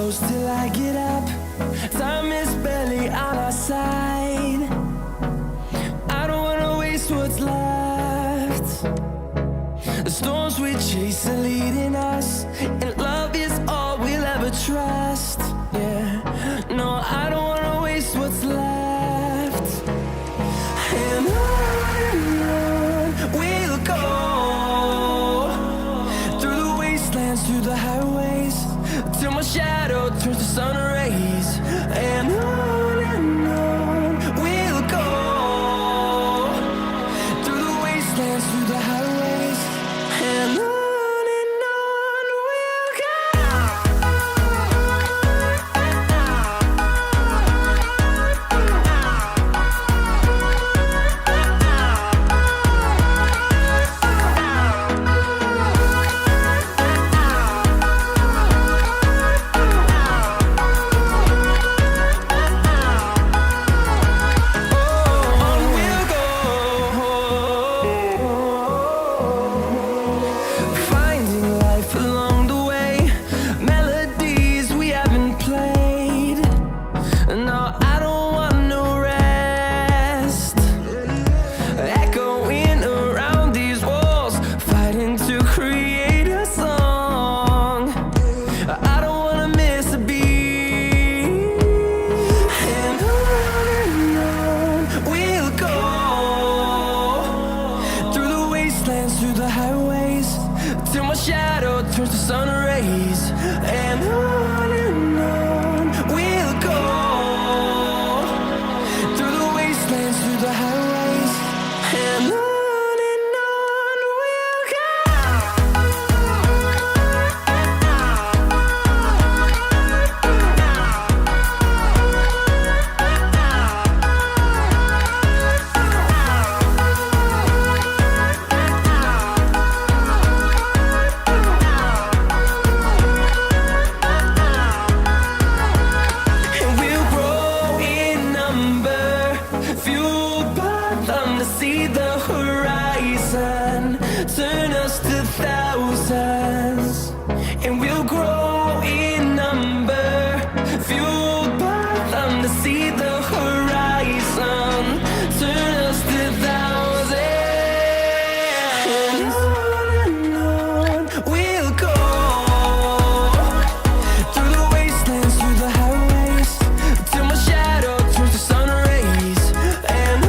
close till I get up. Time is barely on our side. I don't wanna waste what's left. The storms we chase are leading us, and love is all we'll ever trust. Yeah, no, I don't wanna waste what's left. And on we'll go, through the wastelands, through the highways, till my shadow turns to sun rays. And on we'll go, through the wastelands, through the highways, and on we'll go. Through the highways, till my shadow turns to sun rays. And on we'll go, through the wastelands, through the highways, and on we'll go. See the horizon turn us to thousands, and we'll grow in number, fueled by them to see the horizon turn us to thousands. And on we'll go, through the wastelands, through the highways, till my shadow turns to sun rays. And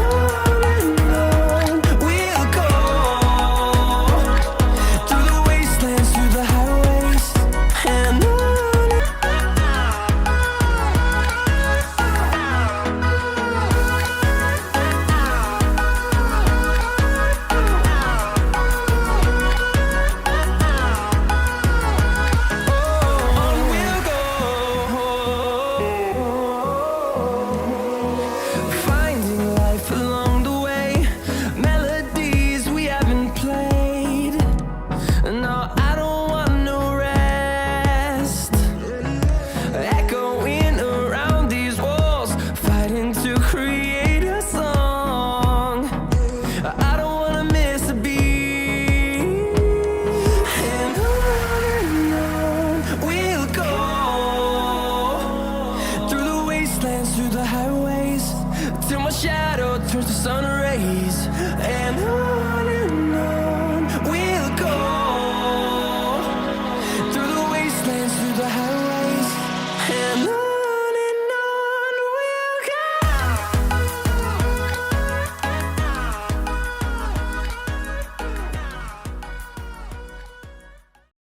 through the highways, till my shadow turns to sun rays. And